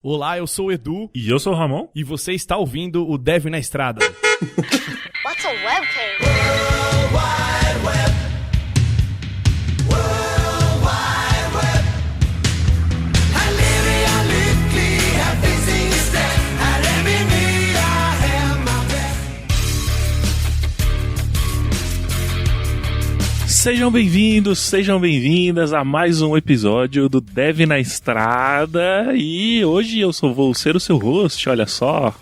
Olá, eu sou o Edu. E eu sou o Ramon. E você está ouvindo o Dev na Estrada. What's a webcam? World Wide Web. World Wide Web. Halleluja, lycklig, här finns ingen stress. Här är vi nya hemma bäst. Sejam bem-vindos, sejam bem-vindas a mais um episódio do Dev na Estrada. E hoje eu vou ser o seu host, olha só,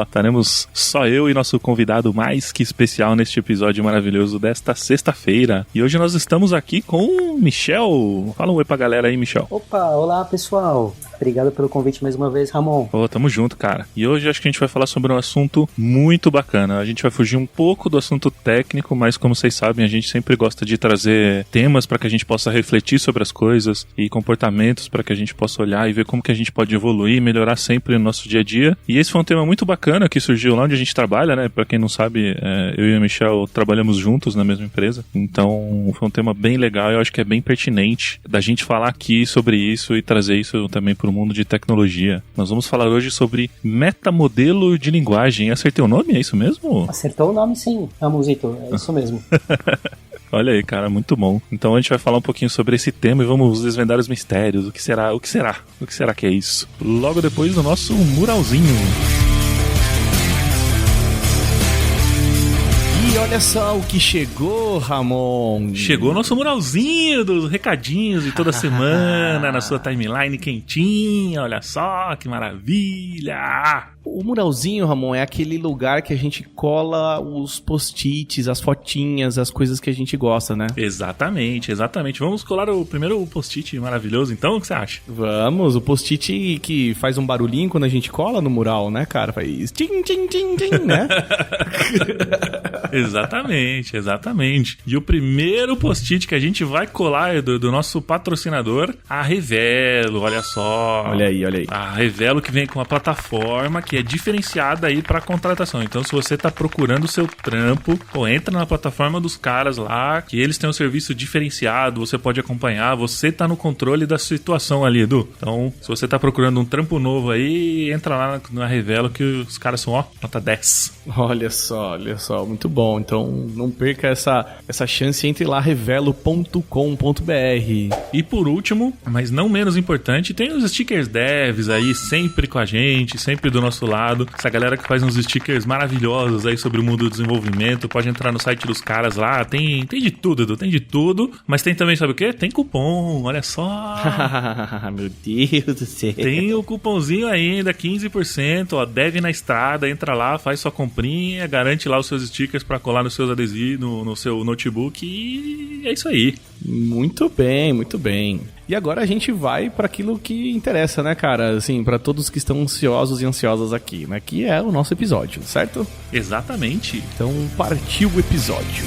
estaremos só eu e nosso convidado mais que especial neste episódio maravilhoso desta sexta-feira. E hoje nós estamos aqui com o Michel. Fala um oi pra galera aí, Michel. Opa, olá pessoal. Obrigado pelo convite mais uma vez, Ramon. Tamo junto, cara. E hoje acho que a gente vai falar sobre um assunto muito bacana. A gente vai fugir um pouco do assunto técnico, mas como vocês sabem, a gente sempre gosta de trazer temas para que a gente possa refletir sobre as coisas e comportamentos para que a gente possa olhar e ver como que a gente pode evoluir e melhorar sempre no nosso dia a dia. E esse foi um tema muito bacana que surgiu lá onde a gente trabalha, né? Para quem não sabe, eu e o Michel trabalhamos juntos na mesma empresa. Então foi um tema bem legal e eu acho que é bem pertinente da gente falar aqui sobre isso e trazer isso também para o mundo de tecnologia. Nós vamos falar hoje sobre metamodelo de linguagem. Acertei o nome? É isso mesmo? Acertou o nome sim, Ramonzito, é isso mesmo. Olha aí, cara, muito bom. Então a gente vai falar um pouquinho sobre esse tema e vamos desvendar os mistérios. O que será que é isso? Logo depois do nosso muralzinho. E olha só o que chegou, Ramon. Chegou o nosso muralzinho dos recadinhos de toda semana na sua timeline quentinha. Olha só, que maravilha! O muralzinho, Ramon, é aquele lugar que a gente cola os post-its, as fotinhas, as coisas que a gente gosta, né? Exatamente. Vamos colar o primeiro post-it maravilhoso, então? O que você acha? Vamos, o post-it que faz um barulhinho quando a gente cola no mural, né, cara? Faz tim, tim, tim, tim, né? Exatamente. E o primeiro post-it que a gente vai colar é do nosso patrocinador, a Revelo, olha só. Olha aí. A Revelo que vem com uma plataforma que é diferenciada aí para contratação. Então, se você tá procurando o seu trampo, entra na plataforma dos caras lá, que eles têm um serviço diferenciado, você pode acompanhar, você tá no controle da situação ali, Edu. Então, se você tá procurando um trampo novo aí, entra lá na Revelo que os caras são, nota 10. Olha só, muito bom. Então, não perca essa chance, entre lá, revelo.com.br. E por último, mas não menos importante, tem os stickers devs aí, sempre com a gente, sempre do nosso lado. Essa galera que faz uns stickers maravilhosos aí sobre o mundo do desenvolvimento, pode entrar no site dos caras lá, tem de tudo, Edu, tem de tudo, mas tem também, sabe o quê? Tem cupom, olha só. Meu Deus do céu. Tem o cupomzinho ainda, 15%, Dev na Estrada, entra lá, faz sua comprinha, garante lá os seus stickers pra colar nos seus adesivos, no seu notebook e é isso aí. Muito bem. E agora a gente vai para aquilo que interessa, né, cara? Assim, para todos que estão ansiosos e ansiosas aqui, né? Que é o nosso episódio, certo? Exatamente. Então, partiu o episódio.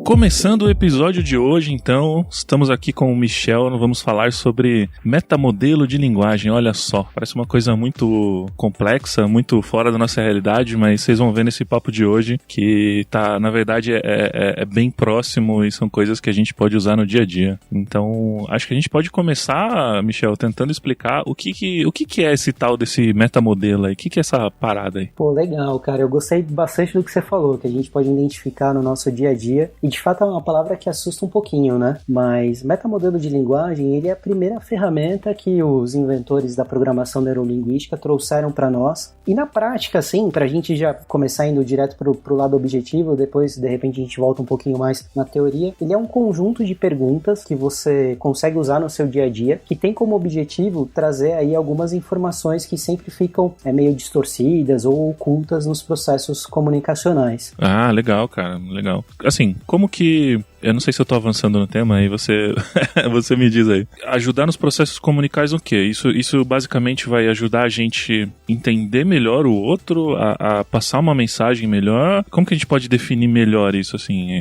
Começando o episódio de hoje, então, estamos aqui com o Michel, vamos falar sobre metamodelo de linguagem. Olha só, parece uma coisa muito complexa, muito fora da nossa realidade, mas vocês vão ver nesse papo de hoje que na verdade é bem próximo e são coisas que a gente pode usar no dia a dia. Então, acho que a gente pode começar, Michel, tentando explicar o que é esse tal desse metamodelo aí, o que é essa parada aí? Pô, legal, cara, eu gostei bastante do que você falou, que a gente pode identificar no nosso dia a dia, e de fato é uma palavra que assusta um pouquinho, né? Mas metamodelo de linguagem, ele é a primeira ferramenta que os inventores da programação neurolinguística trouxeram para nós. E na prática, assim, pra gente já começar indo direto pro lado objetivo, depois de repente a gente volta um pouquinho mais na teoria, ele é um conjunto de perguntas que você consegue usar no seu dia a dia, que tem como objetivo trazer aí algumas informações que sempre ficam meio distorcidas ou ocultas nos processos comunicacionais. Ah, legal, cara, legal. Assim, como que eu não sei se eu tô avançando no tema, aí você me diz aí. Ajudar nos processos comunicais o quê? Isso basicamente vai ajudar a gente entender melhor o outro, a passar uma mensagem melhor? Como que a gente pode definir melhor isso, assim?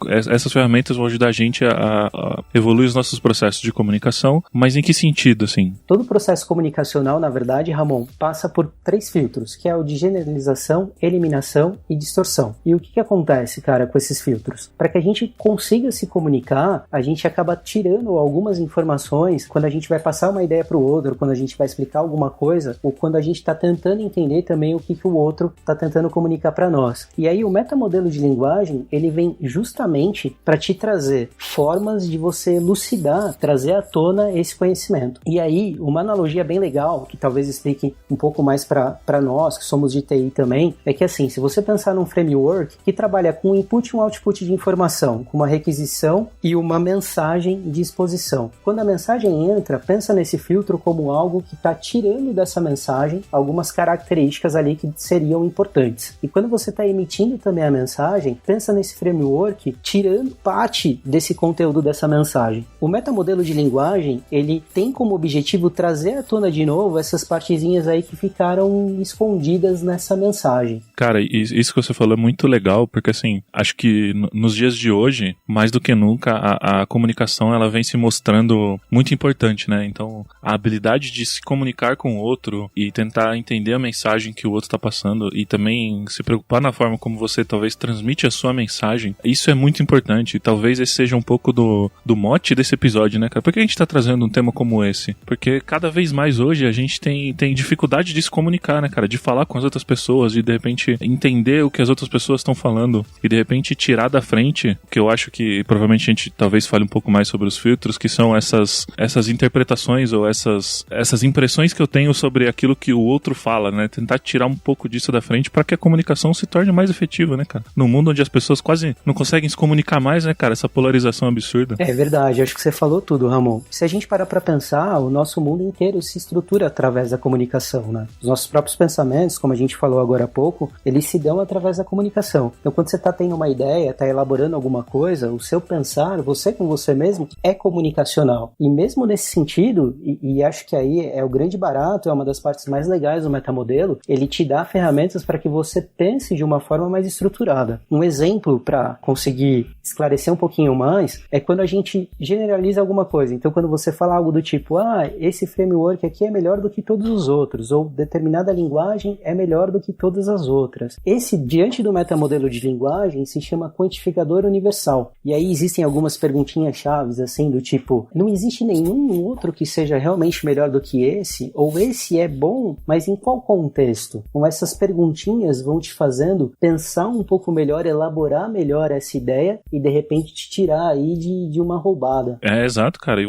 Essas ferramentas vão ajudar a gente a evoluir os nossos processos de comunicação, mas em que sentido, assim? Todo processo comunicacional, na verdade, Ramon, passa por 3 filtros, que é o de generalização, eliminação e distorção. E o que acontece, cara, com esses filtros? Para que a gente consiga se comunicar, a gente acaba tirando algumas informações quando a gente vai passar uma ideia para o outro, quando a gente vai explicar alguma coisa, ou quando a gente está tentando entender também o que o outro está tentando comunicar para nós. E aí o metamodelo de linguagem, ele vem justamente para te trazer formas de você elucidar, trazer à tona esse conhecimento. E aí, uma analogia bem legal, que talvez explique um pouco mais para nós, que somos de TI também, é que assim, se você pensar num framework que trabalha com um input e um output de informação, com uma requisição e uma mensagem de exposição. Quando a mensagem entra, pensa nesse filtro como algo que está tirando dessa mensagem algumas características ali que seriam importantes. E quando você está emitindo também a mensagem, pensa nesse framework tirando parte desse conteúdo dessa mensagem. O metamodelo de linguagem, ele tem como objetivo trazer à tona de novo essas partezinhas aí que ficaram escondidas nessa mensagem. Cara, isso que você falou é muito legal, porque assim, acho que nos dias de hoje, mais do que nunca, a comunicação ela vem se mostrando muito importante, né? Então, a habilidade de se comunicar com o outro e tentar entender a mensagem que o outro está passando e também se preocupar na forma como você talvez transmite a sua mensagem, isso é muito importante. E talvez esse seja um pouco do mote desse episódio, né, cara? Por que a gente tá trazendo um tema como esse? Porque cada vez mais hoje a gente tem dificuldade de se comunicar, né, cara? De falar com as outras pessoas, de repente entender o que as outras pessoas estão falando e de repente tirar da frente, que eu acho que provavelmente a gente talvez fale um pouco mais sobre os filtros, que são essas interpretações ou essas impressões que eu tenho sobre aquilo que o outro fala, né? Tentar tirar um pouco disso da frente para que a comunicação se torne mais efetiva, né, cara? No mundo onde as pessoas quase não conseguem se comunicar mais, né, cara? Essa polarização absurda. É verdade, acho que você falou tudo, Ramon. Se a gente parar pra pensar, o nosso mundo inteiro se estrutura através da comunicação, né? Os nossos próprios pensamentos, como a gente falou agora há pouco, eles se dão através da comunicação. Então, quando você tá tendo uma ideia, tá elaborando alguma coisa, o seu pensar, você com você mesmo, é comunicacional. E mesmo nesse sentido, e acho que aí é o grande barato, é uma das partes mais legais do metamodelo, ele te dá ferramentas para que você pense de uma forma mais estruturada. Um exemplo para conseguir esclarecer um pouquinho mais é quando a gente generaliza alguma coisa. Então, quando você fala algo do tipo, esse framework aqui é melhor do que todos os outros, ou determinada linguagem é melhor do que todas as outras. Esse, diante do metamodelo de linguagem, se chama quantificador universal. E aí existem algumas perguntinhas chaves, assim, do tipo, não existe nenhum outro que seja realmente melhor do que esse? Ou esse é bom, mas em qual contexto? Então, essas perguntinhas vão te fazendo pensar um pouco melhor, elaborar melhor essa ideia e, de repente, te tirar aí de uma roubada. É, exato, cara. E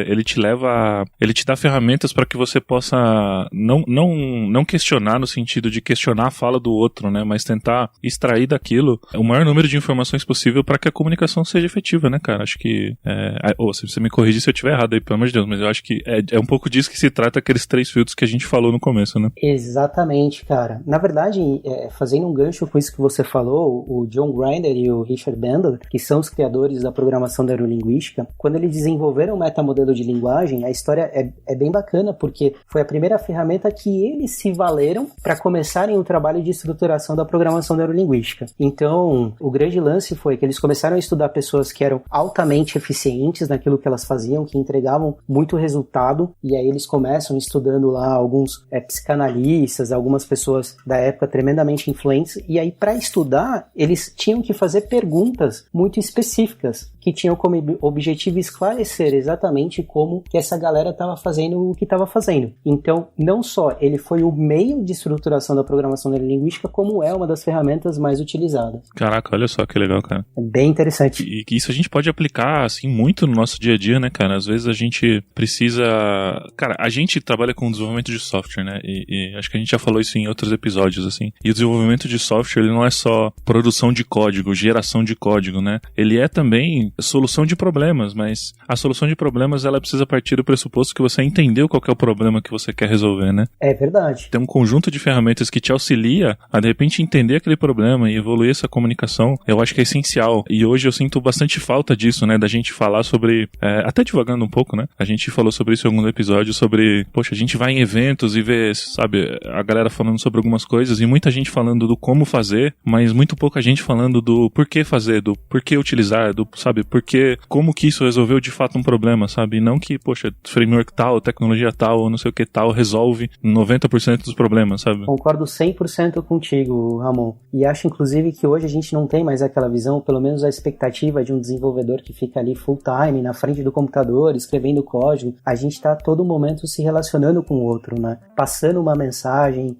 ele te dá ferramentas para que você possa não questionar no sentido de questionar a fala do outro, né? Mas tentar extrair daquilo o maior número de informações possível para que a comunicação seja efetiva, né, cara? Acho que... se você me corrigir se eu estiver errado aí, pelo amor de Deus, mas eu acho que é um pouco disso que se trata aqueles 3 filtros que a gente falou no começo, né? Exatamente, cara. Na verdade, fazendo um gancho com isso que você falou, o John Grinder e o Richard Bandler, que são os criadores da programação neurolinguística, quando eles desenvolveram o metamodelo de linguagem, a história é bem bacana, porque foi a primeira ferramenta que eles se valeram para começarem o trabalho de estruturação da programação neurolinguística. Então, o grande lance foi que eles começaram a estudar pessoas que eram altamente eficientes naquilo que elas faziam, que entregavam muito resultado, e aí eles começam estudando lá alguns psicanalistas, algumas pessoas da época tremendamente influentes, e aí para estudar, eles tinham que fazer perguntas muito específicas, que tinham como objetivo esclarecer exatamente como que essa galera estava fazendo o que estava fazendo. Então, não só ele foi o meio de estruturação da programação neurolinguística, como é uma das ferramentas mais utilizadas. Caraca, olha só que legal, cara. É bem interessante. E isso a gente pode aplicar, assim, muito no nosso dia a dia, né, cara? Às vezes a gente precisa... Cara, a gente trabalha com desenvolvimento de software, né? E acho que a gente já falou isso em outros episódios, assim. E o desenvolvimento de software, ele não é só produção de código, geração de código, né? Ele é também solução de problemas, mas a solução de problemas, ela precisa partir do pressuposto que você entendeu qual que é o problema que você quer resolver, né? É verdade. Tem um conjunto de ferramentas que te auxilia a, de repente, entender aquele problema e evoluir essa comunicação. Eu acho que é essencial. E E hoje eu sinto bastante falta disso, né? Da gente falar sobre... até divagando um pouco, né? A gente falou sobre isso em algum episódio, sobre... Poxa, a gente vai em eventos e vê, sabe, a galera falando sobre algumas coisas e muita gente falando do como fazer, mas muito pouca gente falando do porquê fazer, do porquê utilizar, do, sabe, porquê, como que isso resolveu de fato um problema, sabe? E não que, poxa, framework tal, tecnologia tal, ou não sei o que tal, resolve 90% dos problemas, sabe? Concordo 100% contigo, Ramon. E acho, inclusive, que hoje a gente não tem mais aquela visão, pelo menos a expectativa de um desenvolvedor que fica ali full time, na frente do computador, escrevendo código. A gente está a todo momento se relacionando com o outro, né? Passando uma mensagem,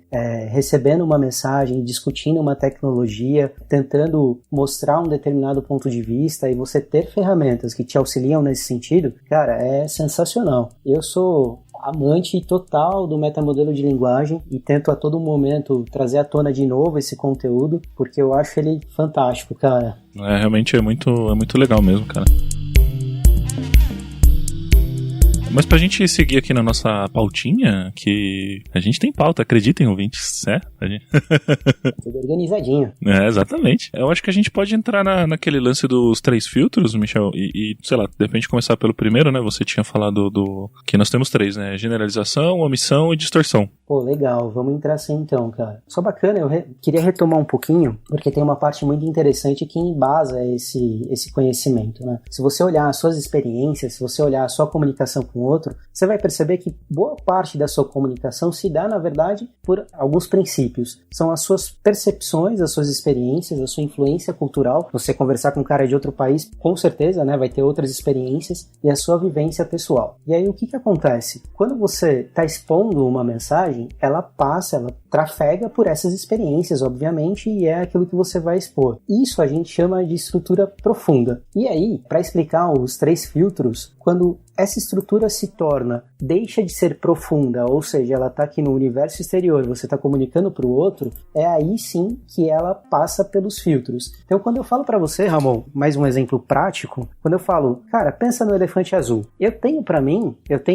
recebendo uma mensagem, discutindo uma tecnologia, tentando mostrar um determinado ponto de vista, e você ter ferramentas que te auxiliam nesse sentido, cara, é sensacional. Eu sou amante total do metamodelo de linguagem e tento a todo momento trazer à tona de novo esse conteúdo, porque eu acho ele fantástico, cara. Realmente é muito legal mesmo, cara. Mas pra gente seguir aqui na nossa pautinha, que a gente tem pauta, acreditem, ouvintes, Tudo organizadinho. Exatamente. Eu acho que a gente pode entrar naquele lance dos 3 filtros, Michel, e sei lá, de repente começar pelo primeiro, né? Você tinha falado que nós temos 3, né? Generalização, omissão e distorção. Pô, legal, vamos entrar assim então, cara. Só bacana, eu queria retomar um pouquinho, porque tem uma parte muito interessante que embasa esse conhecimento, né? Se você olhar as suas experiências, se você olhar a sua comunicação com o outro, você vai perceber que boa parte da sua comunicação se dá, na verdade, por alguns princípios. São as suas percepções, as suas experiências, a sua influência cultural. Você conversar com um cara de outro país, com certeza, né, vai ter outras experiências, e a sua vivência pessoal. E aí, o que acontece? Quando você está expondo uma mensagem, ela trafega por essas experiências, obviamente, e é aquilo que você vai expor. Isso a gente chama de estrutura profunda. E aí, para explicar os 3 filtros, quando essa estrutura deixa de ser profunda, ou seja, ela está aqui no universo exterior, você está comunicando para o outro, é aí sim que ela passa pelos filtros. Então, quando eu falo para você, Ramon, mais um exemplo prático, quando eu falo, cara, pensa no elefante azul, eu tenho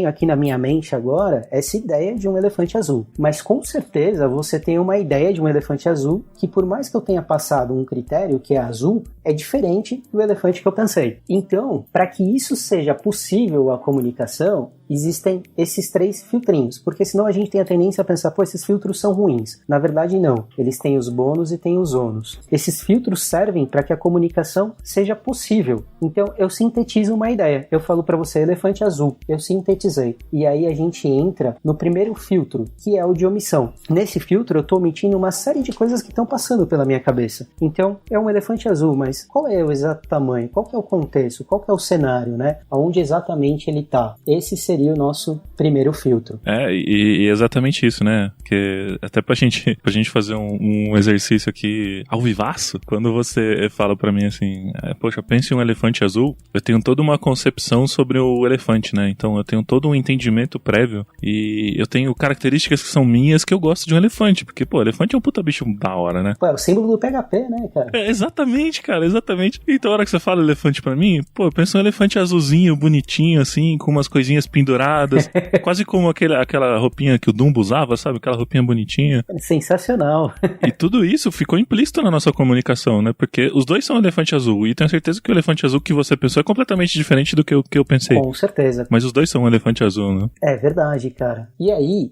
aqui na minha mente agora essa ideia de um elefante azul, mas com certeza você tem uma ideia de um elefante azul que, por mais que eu tenha passado um critério que é azul, é diferente do elefante que eu pensei. Então, para que isso seja possível a comunicação, existem esses 3 filtrinhos, porque senão a gente tem a tendência a pensar, pô, esses filtros são ruins. Na verdade, não. Eles têm os bônus e têm os ônus. Esses filtros servem para que a comunicação seja possível. Então, eu sintetizo uma ideia. Eu falo para você, elefante azul. Eu sintetizei. E aí a gente entra no primeiro filtro, que é o de omissão. Nesse filtro, eu estou omitindo uma série de coisas que estão passando pela minha cabeça. Então, é um elefante azul, mas qual é o exato tamanho? Qual que é o contexto? Qual que é o cenário, né? Aonde exatamente ele está? Esse seria o nosso primeiro filtro. E exatamente isso, né? Que até pra gente fazer um exercício aqui ao vivaço, quando você fala pra mim assim, poxa, pense em um elefante azul, eu tenho toda uma concepção sobre o elefante, né? Então eu tenho todo um entendimento prévio e eu tenho características que são minhas que eu gosto de um elefante, porque, pô, elefante é um puta bicho da hora, né? Pô, é o símbolo do PHP, né, cara? Exatamente, cara, exatamente. Então a hora que você fala elefante pra mim, pô, eu penso em um elefante azulzinho, bonitinho, assim, com umas coisinhas penduradas, quase como aquela roupinha que o Dumbo usava, sabe? Aquela roupinha bonitinha. Sensacional. E tudo isso ficou implícito na nossa comunicação, né? Porque os dois são elefante azul, e tenho certeza que o elefante azul que você pensou é completamente diferente do que eu pensei. Com certeza. Mas os dois são um elefante azul, né? É verdade, cara. E aí,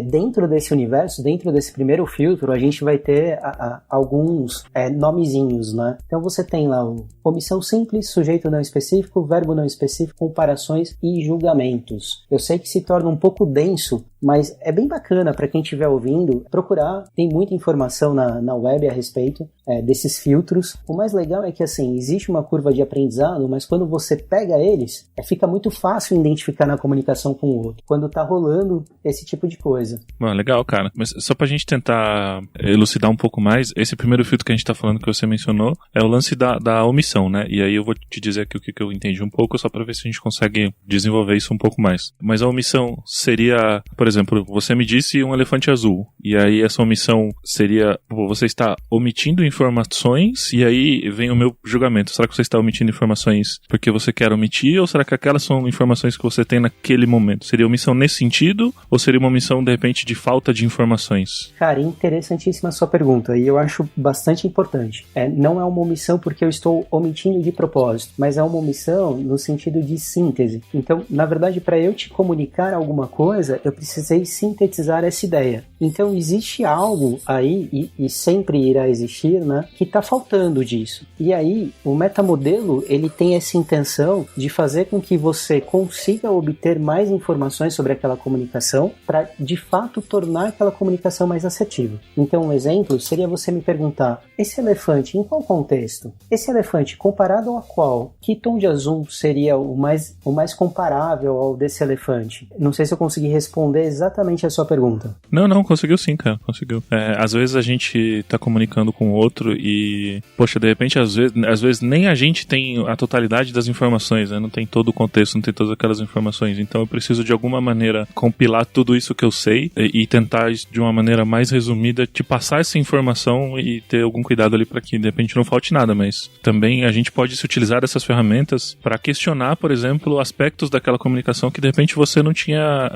dentro desse universo, dentro desse primeiro filtro, a gente vai ter alguns nomezinhos, né? Então você tem lá o omissão simples, sujeito não específico, verbo não específico, comparações e julgamentos. Eu sei que se torna um pouco denso, mas é bem bacana para quem estiver ouvindo procurar. Tem muita informação na web a respeito desses filtros. O mais legal é que, assim, existe uma curva de aprendizado, mas quando você pega eles, fica muito fácil identificar na comunicação com o outro, quando tá rolando esse tipo de coisa. Bom, legal, cara. Mas só pra gente tentar elucidar um pouco mais, esse primeiro filtro que a gente tá falando, que você mencionou, é o lance da omissão, né? E aí eu vou te dizer aqui o que eu entendi um pouco, só pra ver se a gente consegue desenvolver isso um pouco mais. Mas a omissão seria, por exemplo, você me disse um elefante azul, e aí essa omissão seria, você está omitindo informações, e aí vem o meu julgamento. Será que você está omitindo informações porque você quer omitir, ou será que aquelas são informações que você tem naquele momento? Seria omissão nesse sentido, ou seria uma omissão, de repente, de falta de informações? Cara, interessantíssima a sua pergunta, e eu acho bastante importante. Não é uma omissão porque eu estou omitindo de propósito, mas é uma omissão no sentido de síntese. Então, na verdade, para eu te comunicar alguma coisa, eu precisei sintetizar essa ideia. Então, existe algo aí, e sempre irá existir, né, que está faltando disso. E aí, o metamodelo, ele tem essa intenção de fazer com que você consiga obter mais informações sobre aquela comunicação para, de fato, tornar aquela comunicação mais assertiva. Então, um exemplo seria você me perguntar, esse elefante, em qual contexto? Esse elefante, comparado a qual? Que tom de azul seria o mais comparável ao desse elefante? Não sei se eu consegui responder exatamente a sua pergunta. Não, conseguiu sim, cara, conseguiu. Às vezes a gente tá comunicando com o outro e, poxa, de repente, às vezes nem a gente tem a totalidade das informações, né? Não tem todo o contexto, não tem todas aquelas informações. Então eu preciso, de alguma maneira, compilar tudo isso que eu sei e tentar, de uma maneira mais resumida, te passar essa informação e ter algum cuidado ali para que, de repente, não falte nada. Mas também a gente pode se utilizar dessas ferramentas para questionar, por exemplo, aspectos daquela comunicação que, de repente, você não tinha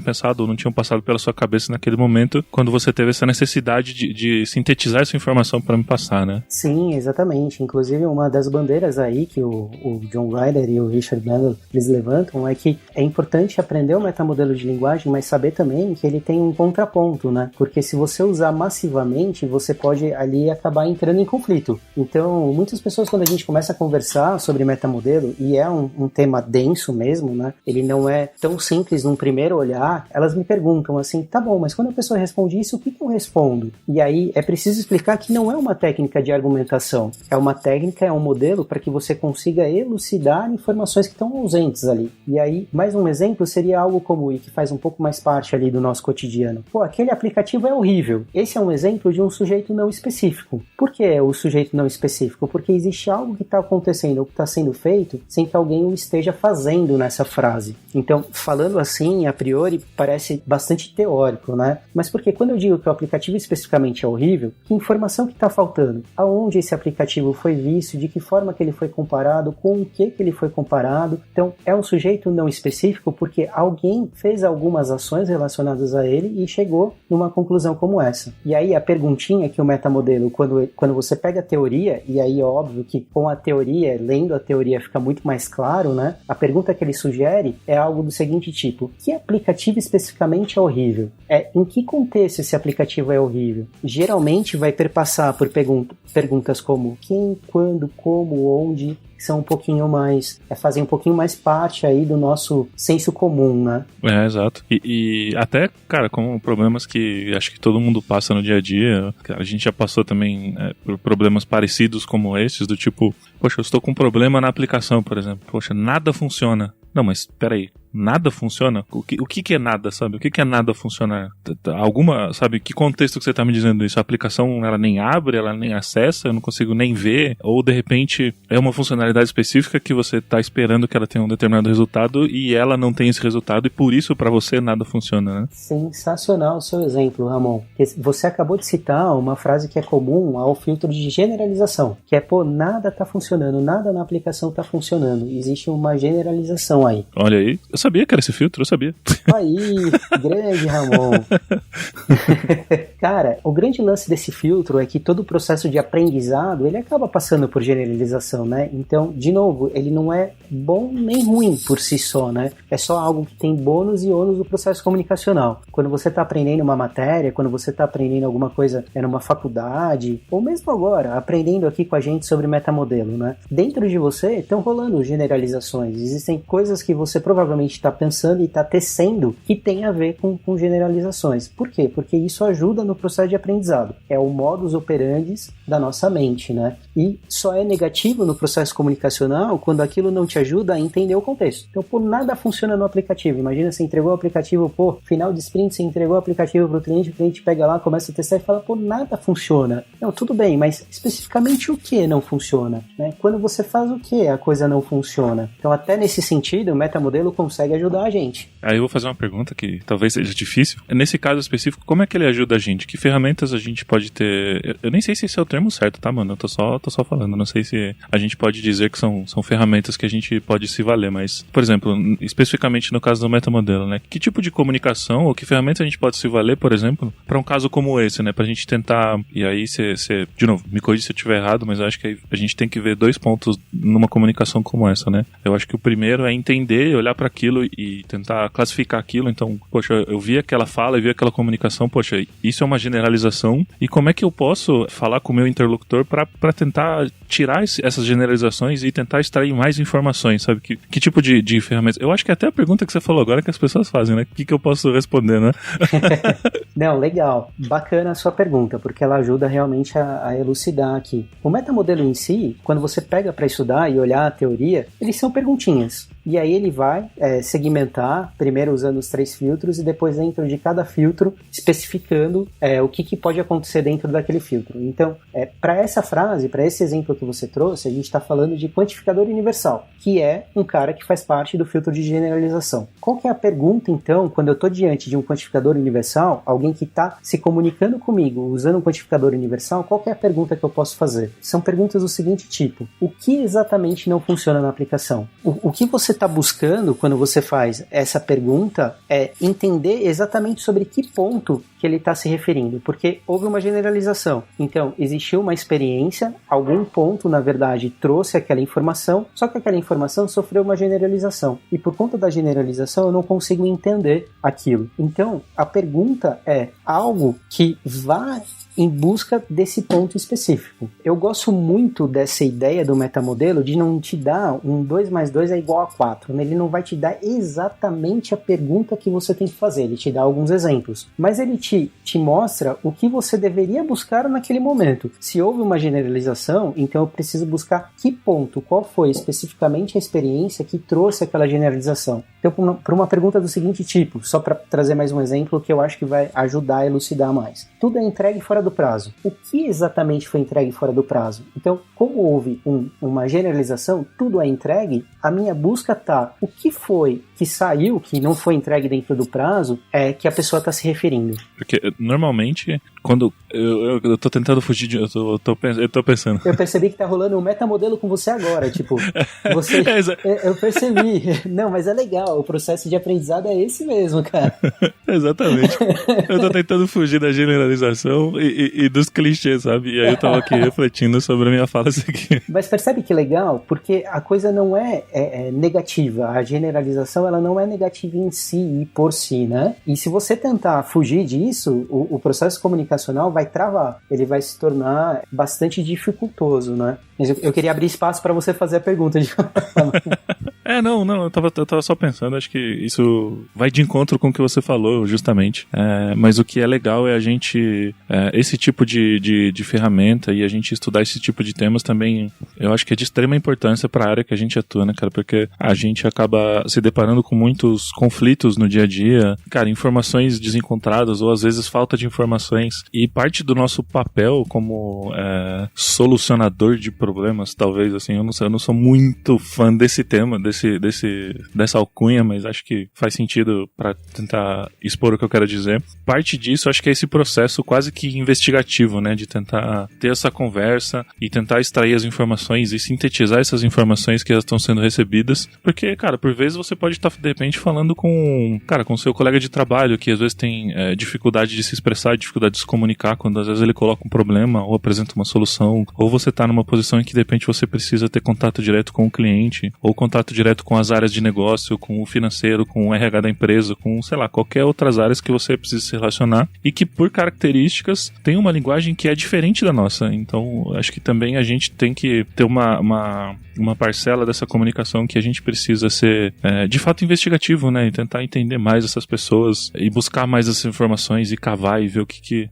pensado ou não tinham passado pela sua cabeça naquele momento, quando você teve essa necessidade de sintetizar essa informação para me passar, né? Sim, exatamente. Inclusive, uma das bandeiras aí que o John Ryder e o Richard Bandler, eles levantam é que é importante aprender o metamodelo de linguagem, mas saber também que ele tem um contraponto, né? Porque se você usar massivamente, você pode ali acabar entrando em conflito. Então, muitas pessoas, quando a gente começa a conversar sobre metamodelo, e é um tema denso mesmo, né? Ele não é tão simples num primeiro olhar, elas me perguntam assim, tá bom, mas quando a pessoa responde isso, o que eu respondo? E aí é preciso explicar que não é uma técnica de argumentação, é uma técnica, é um modelo para que você consiga elucidar informações que estão ausentes ali. E aí, mais um exemplo seria algo como, e que faz um pouco mais parte ali do nosso cotidiano. Pô, aquele aplicativo é horrível. Esse é um exemplo de um sujeito não específico. Por que é o sujeito não específico? Porque existe algo que está acontecendo ou que está sendo feito sem que alguém o esteja fazendo nessa frase. Então, falando assim, a priori, parece bastante teórico, né? Mas porque quando eu digo que o aplicativo especificamente é horrível, que informação que está faltando? Aonde esse aplicativo foi visto? De que forma que ele foi comparado? Com o que ele foi comparado? Então, é um sujeito não específico porque alguém fez algumas ações relacionadas a ele e chegou numa conclusão como essa. E aí, a perguntinha que o metamodelo, quando você pega a teoria, e aí é óbvio que com a teoria, lendo a teoria fica muito mais claro, né? A pergunta que ele sugere é algo do seguinte tipo: que aplicativo especificamente é horrível? Em que contexto esse aplicativo é horrível? Geralmente vai perpassar por perguntas como quem, quando, como, onde, que são um pouquinho mais, fazem um pouquinho mais parte aí do nosso senso comum, né? Exato. E até, cara, com problemas que acho que todo mundo passa no dia a dia, a gente já passou também por problemas parecidos como esses, do tipo, poxa, eu estou com um problema na aplicação, por exemplo. Poxa, nada funciona. Não, mas peraí, nada funciona? O que é nada, sabe? O que é nada funcionar? Alguma, sabe, que contexto que você está me dizendo isso? A aplicação, ela nem abre, ela nem acessa, eu não consigo nem ver, ou de repente é uma funcionalidade específica que você está esperando que ela tenha um determinado resultado e ela não tem esse resultado e por isso para você nada funciona, né? Sensacional o seu exemplo, Ramon. Você acabou de citar uma frase que é comum ao filtro de generalização, que é, pô, nada está funcionando, nada na aplicação está funcionando. Existe uma generalização aí. Olha aí, eu sabia que era esse filtro, eu sabia. Aí, grande Ramon. Cara, o grande lance desse filtro é que todo o processo de aprendizado, ele acaba passando por generalização, né? Então, de novo, ele não é bom nem ruim por si só, né? É só algo que tem bônus e ônus do processo comunicacional. Quando você está aprendendo uma matéria, quando você está aprendendo alguma coisa numa faculdade, ou mesmo agora, aprendendo aqui com a gente sobre metamodelo, né? Dentro de você estão rolando generalizações. Existem coisas que você provavelmente está pensando e está tecendo que tem a ver com generalizações. Por quê? Porque isso ajuda no processo de aprendizado. É o modus operandi da nossa mente, né? E só é negativo no processo comunicacional quando aquilo não te ajuda a entender o contexto. Então, pô, nada funciona no aplicativo. Imagina, você entregou o aplicativo, pô, final de sprint, você entregou o aplicativo para o cliente pega lá, começa a testar e fala, pô, nada funciona. Não, tudo bem, mas especificamente o que não funciona? Né? Quando você faz o que a coisa não funciona? Então, até nesse sentido, o metamodelo consegue ajudar a gente. Aí eu vou fazer uma pergunta que talvez seja difícil. Nesse caso específico, como é que ele ajuda a gente? Que ferramentas a gente pode ter? Eu nem sei se esse é o termo certo, tá, mano? Eu tô só falando. Não sei se a gente pode dizer que são ferramentas que a gente pode se valer, mas, por exemplo, especificamente no caso do metamodelo, né? Que tipo de comunicação ou que ferramenta a gente pode se valer, por exemplo, para um caso como esse, né? Pra gente tentar, e aí de novo, me corrija se eu estiver errado, mas eu acho que a gente tem que ver 2 pontos numa comunicação como essa, né? Eu acho que o primeiro é entender, olhar para aquilo e tentar classificar aquilo. Então, poxa, eu vi aquela fala e vi aquela comunicação, poxa, isso é uma generalização, e como é que eu posso falar com o meu interlocutor para tentar tirar essas generalizações e tentar extrair mais informações, sabe? Que tipo de ferramentas? Eu acho que até a pergunta que você falou agora que as pessoas fazem, né? O que eu posso responder, né? Não, legal. Bacana a sua pergunta, porque ela ajuda realmente a elucidar aqui. O metamodelo em si, quando você pega para estudar e olhar a teoria, eles são perguntinhas. E aí ele vai segmentar, primeiro usando os 3 filtros e depois dentro de cada filtro especificando o que pode acontecer dentro daquele filtro. Então, para essa frase, para esse exemplo que você trouxe, a gente está falando de quantificador universal, que é um cara que faz parte do filtro de generalização. Qual que é a pergunta, então, quando eu estou diante de um quantificador universal, alguém que está se comunicando comigo usando um quantificador universal, qual que é a pergunta que eu posso fazer? São perguntas do seguinte tipo: o que exatamente não funciona na aplicação? O que você está buscando quando você faz essa pergunta é entender exatamente sobre que ponto que ele está se referindo, porque houve uma generalização. Então, existiu uma experiência, algum ponto, na verdade, trouxe aquela informação, só que aquela informação sofreu uma generalização. E por conta da generalização, eu não consigo entender aquilo. Então, a pergunta é algo que vai em busca desse ponto específico. Eu gosto muito dessa ideia do metamodelo de não te dar 2 mais 2 é igual a 4. Ele não vai te dar exatamente a pergunta que você tem que fazer, ele te dá alguns exemplos. Mas ele te mostra o que você deveria buscar naquele momento. Se houve uma generalização, então eu preciso buscar que ponto, qual foi especificamente a experiência que trouxe aquela generalização. Então, para uma pergunta do seguinte tipo, só para trazer mais um exemplo que eu acho que vai ajudar a elucidar mais. Tudo é entregue fora do prazo. O que exatamente foi entregue fora do prazo? Então, como houve uma generalização, tudo é entregue, a minha busca tá o que foi que saiu, que não foi entregue dentro do prazo, é que a pessoa está se referindo. Porque, normalmente, quando eu tô tentando fugir de... Eu tô pensando. Eu percebi que tá rolando um metamodelo com você agora, tipo, você... eu percebi. Não, mas é legal, o processo de aprendizado é esse mesmo, cara. Exatamente. Eu tô tentando fugir da generalização e dos clichês, sabe? E aí eu tava aqui refletindo sobre a minha fala seguinte. Mas percebe que legal? Porque a coisa não é negativa. A generalização, ela não é negativa em si e por si, né? E se você tentar fugir disso, o processo comunicacional vai travar. Ele vai se tornar bastante dificultoso, né? Mas eu queria abrir espaço para você fazer a pergunta. Não, eu tava só pensando, acho que isso vai de encontro com o que você falou, justamente. Mas o que é legal é a gente, esse tipo de ferramenta e a gente estudar esse tipo de temas também, eu acho que é de extrema importância para a área que a gente atua, né, cara? Porque a gente acaba se deparando com muitos conflitos no dia a dia, cara, informações desencontradas ou às vezes falta de informações. E parte do nosso papel como solucionador de problemas, talvez, assim, eu não sou muito fã desse tema, dessa alcunha, mas acho que faz sentido para tentar expor o que eu quero dizer. Parte disso, acho que é esse processo quase que investigativo, né, de tentar ter essa conversa e tentar extrair as informações e sintetizar essas informações que elas estão sendo recebidas, porque, cara, por vezes você pode estar, de repente, falando com seu colega de trabalho, que às vezes tem dificuldade de se expressar, dificuldade de se comunicar, quando às vezes ele coloca um problema ou apresenta uma solução, ou você está numa posição em que, de repente, você precisa ter contato direto com o cliente, ou contato direto com as áreas de negócio, com o financeiro, com o RH da empresa, com, sei lá, qualquer outras áreas que você precisa se relacionar e que, por características, tem uma linguagem que é diferente da nossa. Então, acho que também a gente tem que ter uma parcela dessa comunicação que a gente precisa ser, de fato, investigativo, né? E tentar entender mais essas pessoas e buscar mais essas informações e cavar e ver o que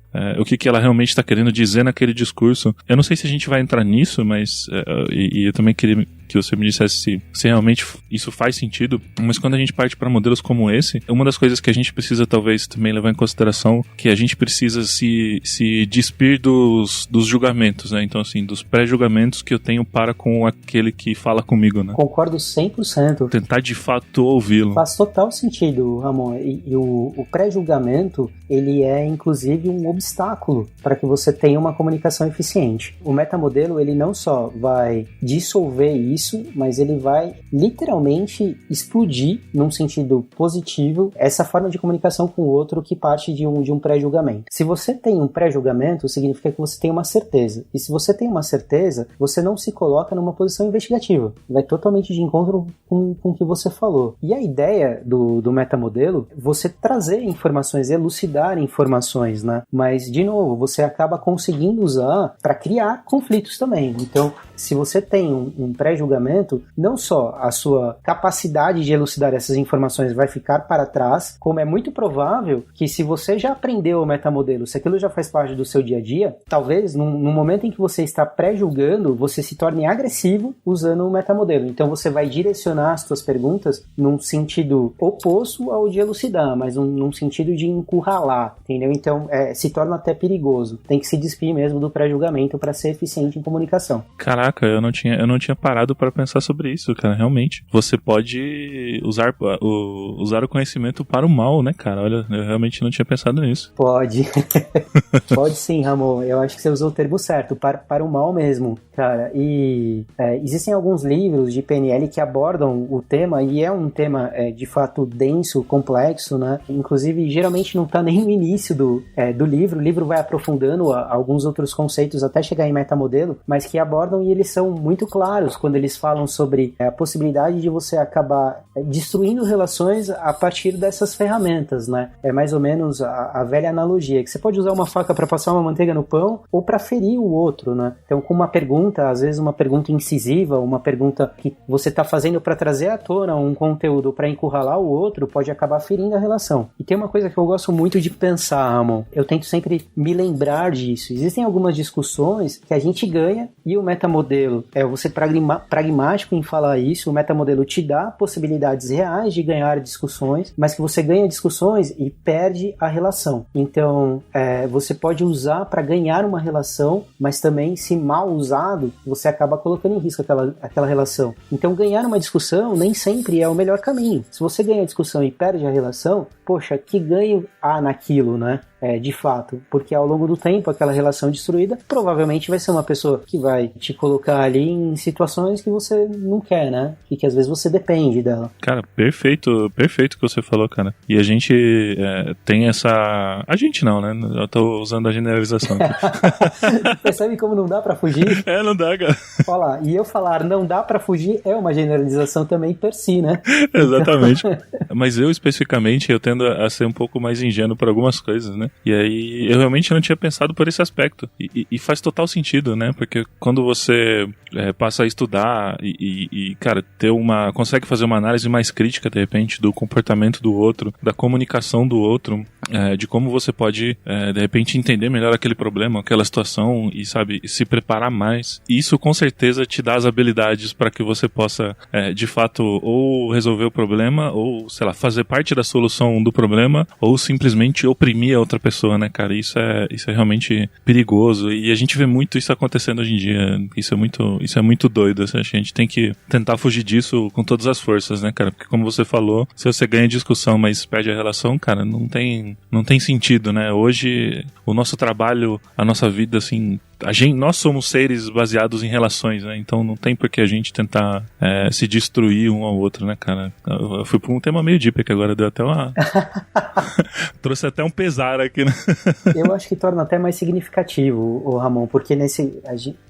ela realmente está querendo dizer naquele discurso. Eu não sei se a gente vai entrar nisso, mas eu também queria que você me dissesse se realmente isso faz sentido, mas quando a gente parte para modelos como esse, uma das coisas que a gente precisa talvez também levar em consideração, que a gente precisa se despir dos julgamentos, né? Então, assim, dos pré-julgamentos que eu tenho para com aquele que fala comigo, né? Concordo 100%. Tentar de fato ouvi-lo. Faz total sentido, Ramon. E o pré-julgamento, ele é inclusive um obstáculo para que você tenha uma comunicação eficiente. O metamodelo, ele não só vai dissolver isso, mas ele vai literalmente explodir, num sentido positivo, essa forma de comunicação com o outro que parte de um pré-julgamento. Se você tem um pré-julgamento, significa que você tem uma certeza. E se você tem uma certeza, você não se coloca numa posição investigativa. Vai totalmente de encontro com o que você falou. E a ideia do metamodelo, você trazer informações, elucidar informações, né? Mas, de novo, você acaba conseguindo usar para criar conflitos também. Então, se você tem um pré-julgamento, não só a sua capacidade de elucidar essas informações vai ficar para trás, como é muito provável que se você já aprendeu o metamodelo, se aquilo já faz parte do seu dia a dia, talvez no momento em que você está pré-julgando, você se torne agressivo usando o metamodelo. Então você vai direcionar as suas perguntas num sentido oposto ao de elucidar, mas num sentido de encurralar, entendeu? Então se torna até perigoso. Tem que se despir mesmo do pré-julgamento para ser eficiente em comunicação. Caraca, eu não tinha parado para pensar sobre isso, cara, realmente. Você pode usar o conhecimento para o mal, né, cara? Olha, eu realmente não tinha pensado nisso. Pode. Pode sim, Ramon. Eu acho que você usou o termo certo, para o mal mesmo, cara. E existem alguns livros de PNL que abordam o tema, e é um tema, de fato, denso, complexo, né? Inclusive, geralmente não está nem no início do livro. O livro vai aprofundando alguns outros conceitos até chegar em metamodelo, mas que abordam e eles são muito claros quando eles falam sobre a possibilidade de você acabar destruindo relações a partir dessas ferramentas, né? É mais ou menos a velha analogia, que você pode usar uma faca para passar uma manteiga no pão ou para ferir o outro, né? Então, com uma pergunta, às vezes uma pergunta incisiva, uma pergunta que você está fazendo para trazer à tona um conteúdo para encurralar o outro, pode acabar ferindo a relação. E tem uma coisa que eu gosto muito de pensar, Ramon, eu tento sempre me lembrar disso. Existem algumas discussões que a gente ganha e o metamodelo você pragmático em falar isso, o metamodelo te dá possibilidades reais de ganhar discussões, mas que você ganha discussões e perde a relação. Então, você pode usar para ganhar uma relação, mas também, se mal usado, você acaba colocando em risco aquela relação. Então, ganhar uma discussão nem sempre é o melhor caminho. Se você ganha a discussão e perde a relação, poxa, que ganho há naquilo, né? De fato, porque ao longo do tempo aquela relação destruída provavelmente vai ser uma pessoa que vai te colocar ali em situações que você não quer, né? E que às vezes você depende dela. Cara, perfeito o que você falou, cara. E a gente tem essa... A gente não, né? Eu tô usando a generalização aqui. Percebe como não dá pra fugir? Não dá, cara. Olha lá, e eu falar não dá pra fugir é uma generalização também per si, né? Exatamente. Mas eu especificamente, eu tendo a ser um pouco mais ingênuo por algumas coisas, né? E aí eu realmente não tinha pensado por esse aspecto. E faz total sentido, né? Porque quando você passa a estudar cara, consegue fazer uma análise mais crítica, de repente, do comportamento do outro, da comunicação do outro, de como você pode, de repente, entender melhor aquele problema, aquela situação e, sabe, se preparar mais. Isso, com certeza, te dá as habilidades para que você possa, de fato, ou resolver o problema, ou, sei lá, fazer parte da solução do problema, ou simplesmente oprimir a outra pessoa, né, cara? Isso é realmente perigoso e a gente vê muito isso acontecendo hoje em dia. Isso é muito doido. A gente tem que tentar fugir disso com todas as forças, né, cara? Porque como você falou, se você ganha discussão, mas perde a relação, cara, não tem sentido, né? Hoje, o nosso trabalho, a nossa vida, assim, nós somos seres baseados em relações, né? Então não tem por que a gente tentar se destruir um ao outro, né, cara? Eu fui por um tema meio deep aqui agora, deu até uma... trouxe até um pesar aqui, né? Eu acho que torna até mais significativo, o Ramon, porque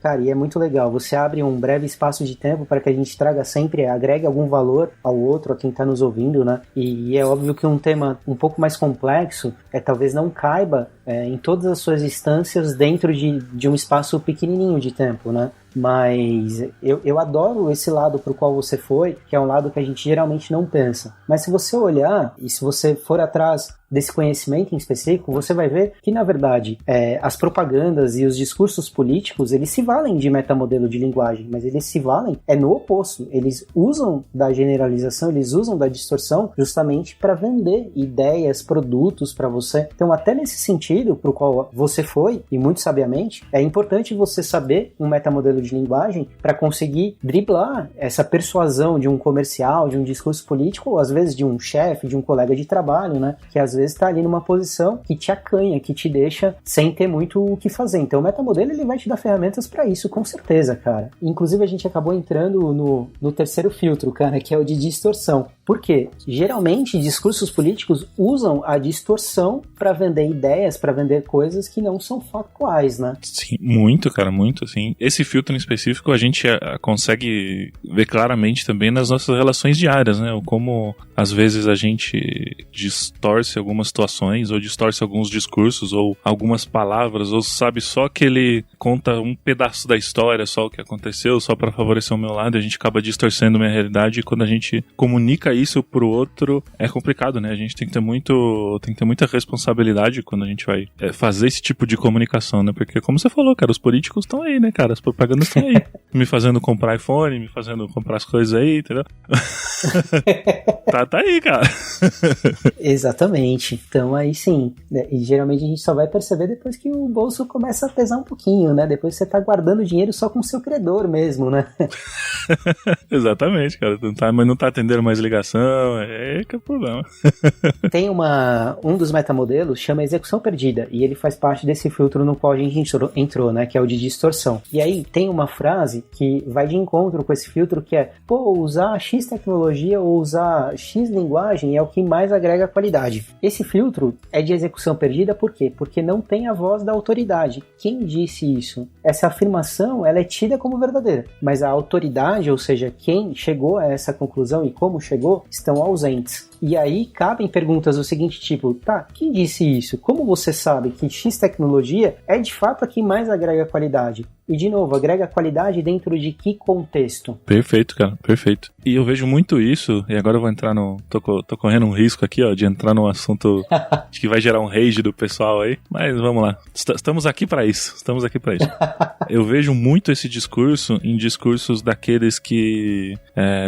cara, e é muito legal, você abre um breve espaço de tempo para que a gente traga sempre, agregue algum valor ao outro, a quem está nos ouvindo, né? E é óbvio que um tema um pouco mais complexo talvez não caiba em todas as suas instâncias dentro de um espaço pequenininho de tempo, né? Mas eu adoro esse lado pro qual você foi, que é um lado que a gente geralmente não pensa. Mas se você olhar, e se você for atrás desse conhecimento em específico, você vai ver que, na verdade, as propagandas e os discursos políticos, eles se valem de metamodelo de linguagem, mas eles se valem no oposto. Eles usam da generalização, eles usam da distorção justamente para vender ideias, produtos para você. Então, até nesse sentido, pro qual você foi, e muito sabiamente, é importante você saber um metamodelo de linguagem para conseguir driblar essa persuasão de um comercial, de um discurso político, ou às vezes de um chefe, de um colega de trabalho, né? Que às vezes está ali numa posição que te acanha, que te deixa sem ter muito o que fazer. Então o metamodelo ele vai te dar ferramentas para isso, com certeza, cara. Inclusive a gente acabou entrando no terceiro filtro, cara, que é o de distorção. Por quê? Geralmente discursos políticos usam a distorção para vender ideias, para vender coisas que não são factuais, né? Sim, muito, cara, muito, assim. Esse filtro em específico a gente consegue ver claramente também nas nossas relações diárias, né? Como às vezes a gente distorce algumas situações, ou distorce alguns discursos, ou algumas palavras, ou sabe só que ele conta um pedaço da história, só o que aconteceu, só para favorecer o meu lado, e a gente acaba distorcendo a minha realidade, e quando a gente comunica isso pro outro, é complicado, né? A gente tem que ter muita responsabilidade quando a gente vai fazer esse tipo de comunicação, né? Porque, como você falou, cara, os políticos estão aí, né, cara? As propagandas estão aí. Me fazendo comprar iPhone, me fazendo comprar as coisas aí, entendeu? tá aí, cara. Exatamente. Então aí sim. E geralmente a gente só vai perceber depois que o bolso começa a pesar um pouquinho, né? Depois que você tá guardando dinheiro só com o seu credor mesmo, né? Exatamente, cara. Mas não tá atendendo mais ligação. Que é o problema. Tem um dos metamodelos, chama execução perdida. E ele faz parte desse filtro no qual a gente entrou, né? Que é o de distorção. E aí tem uma frase que vai de encontro com esse filtro que é: pô, usar X tecnologia ou usar X linguagem é o que mais agrega qualidade. Esse filtro é de execução perdida por quê? Porque não tem a voz da autoridade. Quem disse isso? Essa afirmação, ela é tida como verdadeira, mas a autoridade, ou seja, quem chegou a essa conclusão e como chegou, estão ausentes. E aí cabem perguntas do seguinte tipo: tá, quem disse isso? Como você sabe que X tecnologia é de fato a que mais agrega qualidade? E de novo, agrega qualidade dentro de que contexto? Perfeito, cara, perfeito. E eu vejo muito isso, e agora eu vou entrar tô correndo um risco aqui, ó, de entrar num assunto que vai gerar um rage do pessoal aí, mas vamos lá. Estamos aqui pra isso. Eu vejo muito esse discurso em discursos daqueles que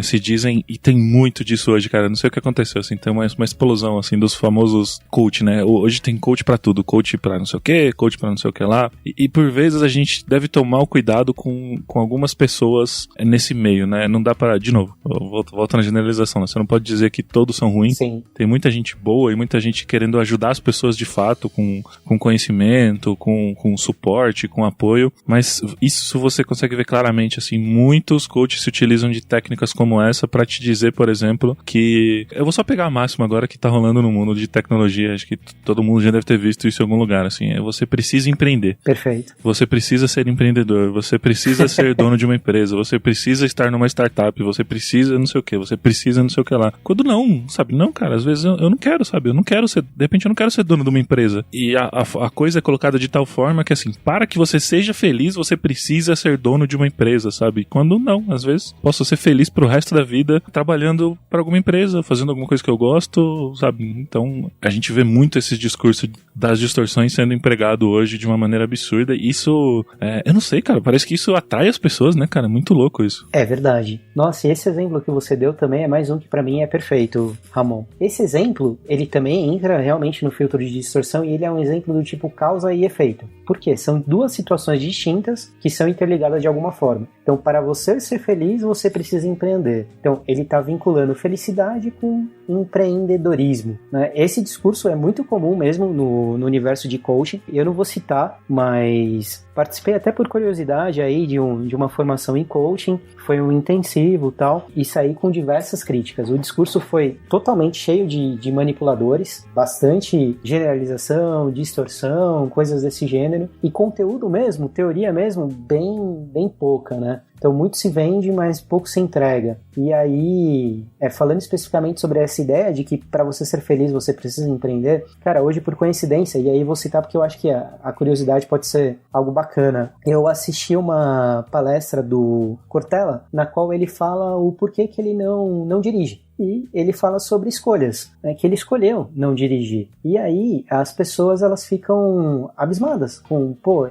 se dizem, e tem muito disso hoje, cara, não sei o que aconteceu, assim, tem uma explosão, assim, dos famosos coach, né? Hoje tem coach pra tudo, coach pra não sei o que, coach pra não sei o que lá, e por vezes a gente deve tomar o cuidado com algumas pessoas nesse meio, né? Não dá pra, de novo, eu volto na generalização, né? Você não pode dizer que todos são ruins. Sim. Tem muita gente boa e muita gente querendo ajudar as pessoas de fato, com conhecimento, com suporte, com apoio, mas isso você consegue ver claramente, assim, muitos coaches se utilizam de técnicas como essa pra te dizer, por exemplo, que eu vou só pegar a máxima agora que tá rolando no mundo de tecnologia, acho que todo mundo já deve ter visto isso em algum lugar, assim, você precisa empreender. Perfeito. Você precisa ser empreendedor, você precisa ser dono de uma empresa, você precisa estar numa startup, você precisa não sei o que, você precisa não sei o que lá. Quando não, sabe? Não, cara, às vezes eu não quero, sabe? Eu não quero ser, de repente eu não quero ser dono de uma empresa. E a coisa é colocada de tal forma que, assim, para que você seja feliz, você precisa ser dono de uma empresa, sabe? Quando não, às vezes posso ser feliz pro resto da vida trabalhando para alguma empresa, fazendo alguma coisa que eu gosto, sabe? Então, a gente vê muito esse discurso das distorções sendo empregado hoje de uma maneira absurda. Isso, eu não sei, cara, parece que isso atrai as pessoas, né, cara? É muito louco isso. É verdade. Nossa, e esse exemplo que você deu também é mais um que pra mim é perfeito, Ramon. Esse exemplo, ele também entra realmente no filtro de distorção e ele é um exemplo do tipo causa e efeito. Por quê? São duas situações distintas que são interligadas de alguma forma. Então, para você ser feliz, você precisa empreender. Então, ele está vinculando felicidade com empreendedorismo, né? Esse discurso é muito comum mesmo no universo de coaching. Eu não vou citar, mas participei até por curiosidade aí de uma formação em coaching, foi um intensivo e tal, e saí com diversas críticas. O discurso foi totalmente cheio de manipuladores, bastante generalização, distorção, coisas desse gênero, e conteúdo mesmo, teoria mesmo, bem pouca, né? Então muito se vende, mas pouco se entrega. E aí, falando especificamente sobre essa ideia de que para você ser feliz você precisa empreender, cara, hoje por coincidência, e aí vou citar porque eu acho que a curiosidade pode ser algo bacana, eu assisti uma palestra do Cortella, na qual ele fala o porquê que ele não dirige. E ele fala sobre escolhas, né, que ele escolheu não dirigir. E aí as pessoas elas ficam abismadas com, pô,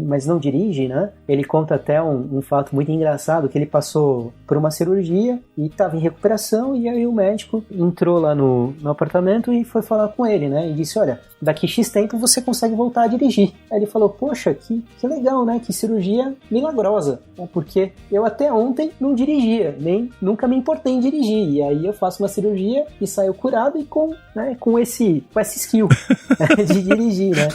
mas não dirige, né? Ele conta até um fato muito engraçado, que ele passou por uma cirurgia e estava em recuperação, e aí o médico entrou lá no apartamento e foi falar com ele, né? E disse, olha, daqui X tempo você consegue voltar a dirigir. Aí ele falou, poxa, que legal, né? Que cirurgia milagrosa, né? Porque eu até ontem não dirigia, nunca me importei em dirigir, e aí eu faço uma cirurgia e saio curado e com esse skill de dirigir, né?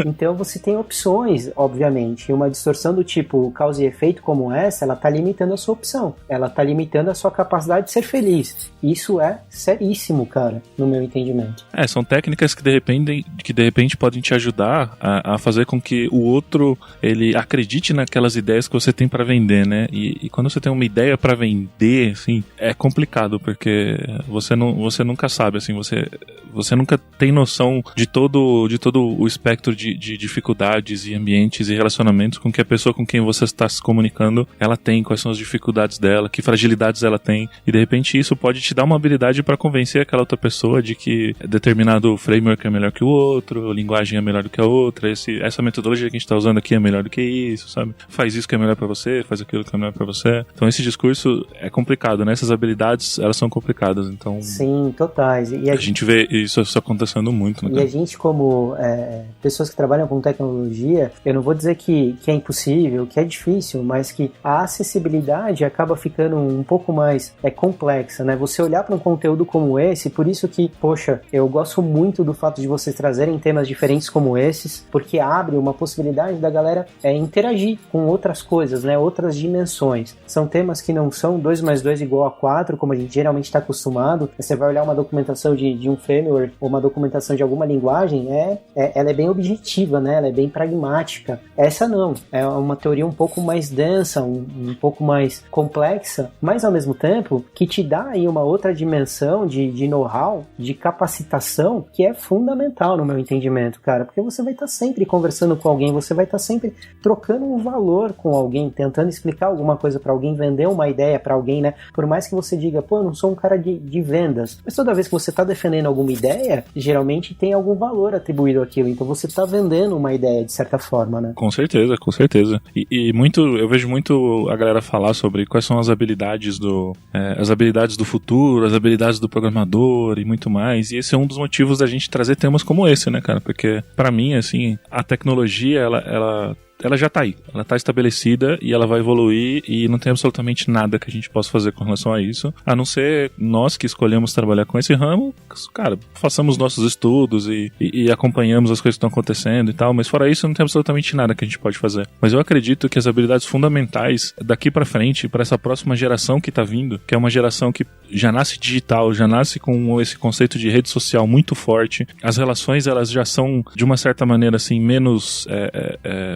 Então você tem opções, obviamente, e uma distorção do tipo causa e efeito como essa, ela tá limitando a sua opção, ela tá limitando a sua capacidade de ser feliz. Isso é seríssimo, cara, no meu entendimento. São técnicas que de repente podem te ajudar a fazer com que o outro, ele acredite naquelas ideias que você tem para vender, né? E quando você tem uma ideia para vender, assim, é complicado, porque você nunca sabe, assim, você nunca tem noção de todo o espectro de dificuldades e ambientes e relacionamentos com que a pessoa com quem você está se comunicando, ela tem, quais são as dificuldades dela, que fragilidades ela tem, e de repente isso pode te dar uma habilidade para convencer aquela outra pessoa de que determinado framework é melhor que o outro, a linguagem é melhor do que a outra, essa metodologia que a gente está usando aqui é melhor do que isso, sabe? Faz isso que é melhor para você, faz aquilo que é melhor para você. Então esse discurso é complicado, né? Essas habilidades, elas são complicadas, então... Sim, totais. E a gente vê isso acontecendo muito, né? E a gente, como pessoas que trabalham com tecnologia, eu não vou dizer que é impossível, que é difícil, mas que a acessibilidade acaba ficando um pouco mais complexa, né? Você olhar para um conteúdo como esse, por isso que, poxa, eu gosto muito do fato de vocês trazerem temas diferentes como esses, porque abre uma possibilidade da galera interagir com outras coisas, né? Outras dimensões. São temas que não são 2 mais 2 igual a 4, como a gente geralmente está acostumado. Você vai olhar uma documentação de um framework ou uma documentação de alguma linguagem, ela é bem objetiva, né? Ela é bem pragmática. Essa não. É uma teoria um pouco mais densa, um pouco mais complexa, mas ao mesmo tempo que te dá aí uma outra dimensão de know-how, de capacitação, que é fundamental no meu entendimento, cara, porque você vai estar sempre conversando com alguém, você vai estar sempre trocando um valor com alguém, tentando explicar alguma coisa para alguém, vender uma ideia para alguém, né? Por mais que você diga, pô, eu não sou um cara de vendas, mas toda vez que você está defendendo alguma ideia, geralmente tem algum valor atribuído àquilo, então você está vendendo uma ideia de certa forma, né? Com certeza, com certeza. E eu vejo muito a galera falar sobre quais são as habilidades do futuro, as habilidades do programador e muito mais, e esse é um dos motivos da gente trazer temas como esse, né, cara? Porque pra mim, assim, a tecnologia, ela já tá aí, ela tá estabelecida e ela vai evoluir e não tem absolutamente nada que a gente possa fazer com relação a isso, a não ser nós que escolhemos trabalhar com esse ramo, cara, façamos nossos estudos e acompanhamos as coisas que estão acontecendo e tal, mas fora isso não tem absolutamente nada que a gente pode fazer. Mas eu acredito que as habilidades fundamentais daqui pra frente, pra essa próxima geração que tá vindo, que é uma geração que já nasce digital, já nasce com esse conceito de rede social muito forte, as relações elas já são de uma certa maneira assim, menos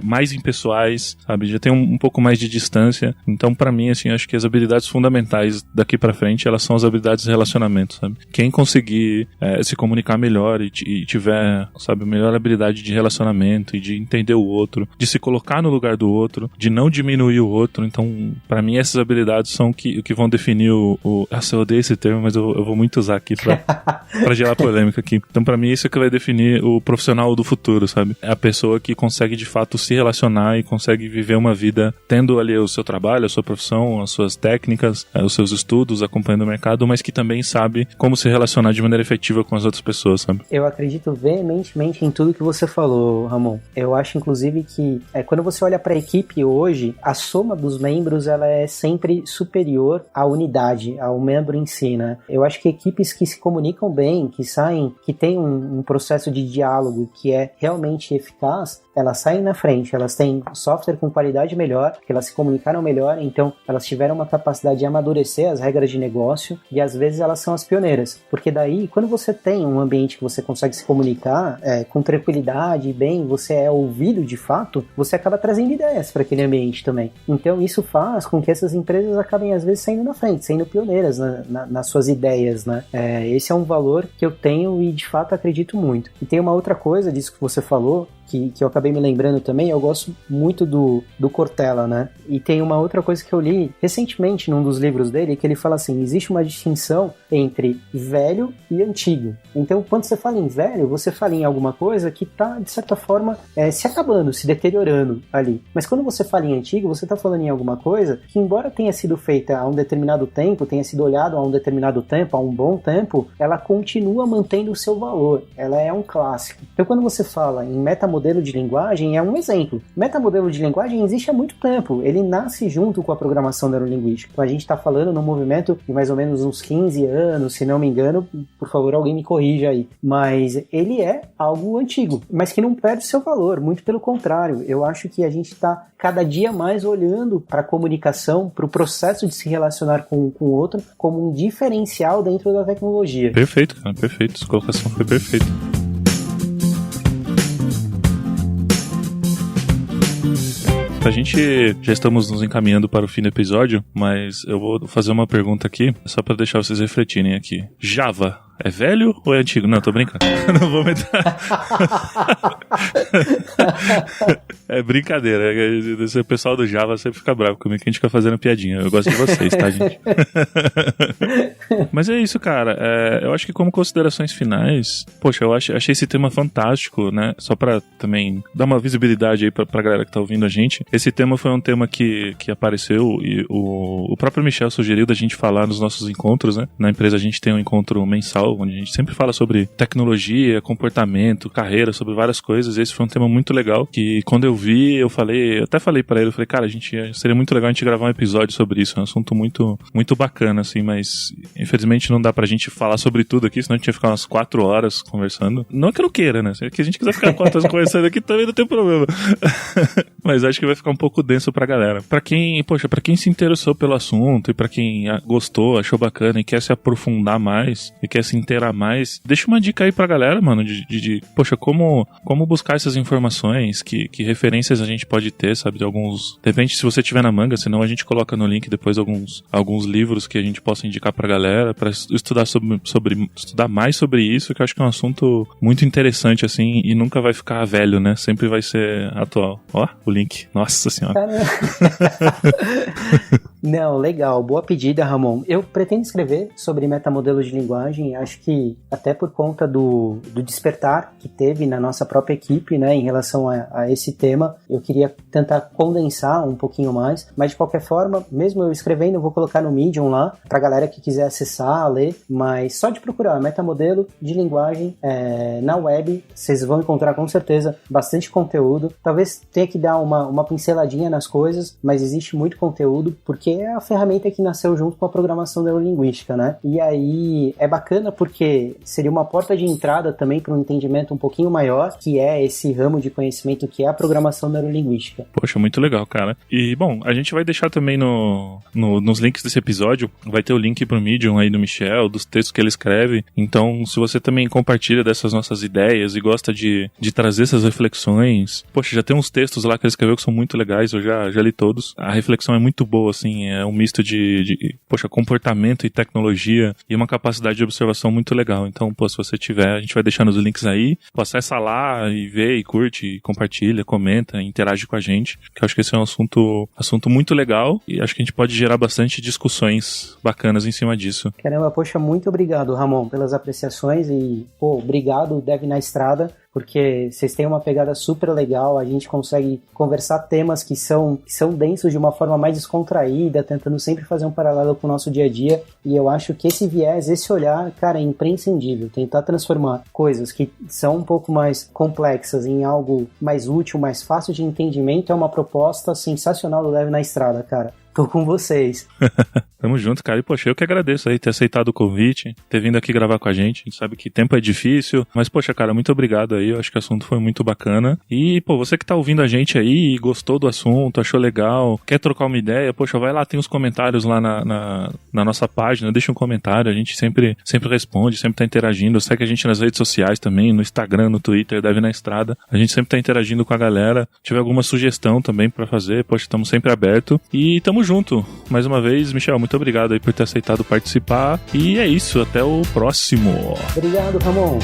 mais impessoais, sabe? Já tem um pouco mais de distância. Então, pra mim, assim, acho que as habilidades fundamentais daqui pra frente, elas são as habilidades de relacionamento, sabe? Quem conseguir se comunicar melhor e tiver, sabe, melhor habilidade de relacionamento e de entender o outro, de se colocar no lugar do outro, de não diminuir o outro. Então, pra mim, essas habilidades são o que vão definir eu odeio esse termo, mas eu vou muito usar aqui pra gerar polêmica aqui. Então, pra mim, isso é que vai definir o profissional do futuro, sabe? É a pessoa que consegue, de fato, se relacionar e consegue viver uma vida tendo ali o seu trabalho, a sua profissão, as suas técnicas, os seus estudos, acompanhando o mercado, mas que também sabe como se relacionar de maneira efetiva com as outras pessoas, sabe? Eu acredito veementemente em tudo que você falou, Ramon. Eu acho, inclusive, que quando você olha para a equipe hoje, a soma dos membros ela é sempre superior à unidade, ao cérebro em si, né? Eu acho que equipes que se comunicam bem, que têm um processo de diálogo que é realmente eficaz, elas saem na frente, elas têm software com qualidade melhor, que elas se comunicaram melhor, então elas tiveram uma capacidade de amadurecer as regras de negócio e às vezes elas são as pioneiras, porque daí quando você tem um ambiente que você consegue se comunicar com tranquilidade, bem, você é ouvido de fato, você acaba trazendo ideias para aquele ambiente também. Então isso faz com que essas empresas acabem às vezes saindo na frente, sendo pioneiras nas suas ideias, né? Esse é um valor que eu tenho e de fato acredito muito. E tem uma outra coisa disso que você falou, que eu acabei me lembrando também, eu gosto muito do Cortella, né? E tem uma outra coisa que eu li recentemente num dos livros dele, que ele fala assim, existe uma distinção entre velho e antigo. Então, quando você fala em velho, você fala em alguma coisa que está, de certa forma, se acabando, se deteriorando ali. Mas quando você fala em antigo, você está falando em alguma coisa que, embora tenha sido feita há um determinado tempo, tenha sido olhado há um determinado tempo, há um bom tempo, ela continua mantendo o seu valor. Ela é um clássico. Então, quando você fala em metamodelo de linguagem, é um exemplo. Metamodelo de linguagem existe há muito tempo. Ele nasce junto com a programação neurolinguística. Então, a gente está falando num movimento de mais ou menos uns 15 anos, se não me engano, por favor, alguém me corrija aí. Mas ele é algo antigo, mas que não perde seu valor, muito pelo contrário. Eu acho que a gente está cada dia mais olhando para a comunicação, para o processo de se relacionar com o outro, como um diferencial dentro da tecnologia. Perfeito, cara, perfeito. Essa colocação foi perfeita. A gente já estamos nos encaminhando para o fim do episódio, mas eu vou fazer uma pergunta aqui, só para deixar vocês refletirem aqui. Java é velho ou é antigo? Não, tô brincando. Não vou entrar. É brincadeira. O pessoal do Java sempre fica bravo comigo que a gente fica fazendo piadinha. Eu gosto de vocês, tá, gente? Mas é isso, cara. Eu acho que como considerações finais, poxa, eu achei esse tema fantástico, né? Só pra também dar uma visibilidade aí pra galera que tá ouvindo a gente. Esse tema foi um tema que apareceu e o próprio Michel sugeriu da gente falar nos nossos encontros, né? Na empresa a gente tem um encontro mensal, onde a gente sempre fala sobre tecnologia, comportamento, carreira, sobre várias coisas. Esse foi um tema muito legal, que quando eu vi, eu até falei pra ele, cara, seria muito legal a gente gravar um episódio sobre isso, é um assunto muito, muito bacana, assim, mas infelizmente não dá pra gente falar sobre tudo aqui, senão a gente ia ficar umas 4 horas conversando. Não que eu não queira, né? Se a gente quiser ficar 4 horas conversando aqui, também não tem problema. Mas acho que vai ficar um pouco denso pra galera. Pra quem se interessou pelo assunto e pra quem gostou, achou bacana e quer se aprofundar mais e quer se inteirar mais, deixa uma dica aí pra galera, mano, de como buscar essas informações, que referências a gente pode ter, sabe, de repente, se você tiver na manga, senão a gente coloca no link depois alguns livros que a gente possa indicar pra galera, pra estudar estudar mais sobre isso, que eu acho que é um assunto muito interessante, assim, e nunca vai ficar velho, né, sempre vai ser atual. Ó, o link, nossa senhora. Não, legal, boa pedida, Ramon. Eu pretendo escrever sobre metamodelos de linguagem, acho que até por conta do despertar que teve na nossa própria equipe, né, em relação a esse tema, eu queria tentar condensar um pouquinho mais, mas de qualquer forma, mesmo eu escrevendo, eu vou colocar no Medium lá, pra galera que quiser acessar, ler, mas só de procurar metamodelo de linguagem na web, vocês vão encontrar com certeza bastante conteúdo, talvez tenha que dar uma pinceladinha nas coisas, mas existe muito conteúdo, porque é a ferramenta que nasceu junto com a programação neurolinguística, né? E aí é bacana porque seria uma porta de entrada também para um entendimento um pouquinho maior, que é esse ramo de conhecimento que é a programação neurolinguística. Poxa, muito legal, cara. E, bom, a gente vai deixar também nos links desse episódio, vai ter o link pro Medium aí do Michel, dos textos que ele escreve. Então, se você também compartilha dessas nossas ideias e gosta de trazer essas reflexões, poxa, já tem uns textos lá que ele escreveu que são muito legais, eu já li todos. A reflexão é muito boa, assim, é um misto de comportamento e tecnologia e uma capacidade de observação muito legal. Então, pô, se você tiver, a gente vai deixar nos links aí, pô, acessa lá e vê e curte, e compartilha, comenta, interage com a gente, que eu acho que esse é um assunto muito legal e acho que a gente pode gerar bastante discussões bacanas em cima disso. Caramba, poxa, muito obrigado, Ramon, pelas apreciações e, pô, obrigado, Dev na Estrada, porque vocês têm uma pegada super legal, a gente consegue conversar temas que são densos de uma forma mais descontraída, tentando sempre fazer um paralelo com o nosso dia a dia, e eu acho que esse viés, esse olhar, cara, é imprescindível, tentar transformar coisas que são um pouco mais complexas em algo mais útil, mais fácil de entendimento, é uma proposta sensacional do Dev na Estrada, cara. tô com vocês. Tamo junto, cara. E, poxa, eu que agradeço aí ter aceitado o convite, ter vindo aqui gravar com a gente. A gente sabe que tempo é difícil, mas, poxa, cara, muito obrigado aí. Eu acho que o assunto foi muito bacana. E, pô, você que tá ouvindo a gente aí e gostou do assunto, achou legal, quer trocar uma ideia, poxa, vai lá, tem os comentários lá na nossa página, deixa um comentário, a gente sempre responde, sempre tá interagindo. Segue a gente nas redes sociais também, no Instagram, no Twitter, Deve na Estrada. A gente sempre tá interagindo com a galera. Se tiver alguma sugestão também pra fazer, poxa, estamos sempre aberto. E tamo junto. Mais uma vez, Michel, muito obrigado aí por ter aceitado participar. E é isso, até o próximo. Obrigado, Ramon.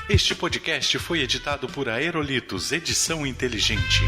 Este podcast foi editado por Aerolitos Edição Inteligente.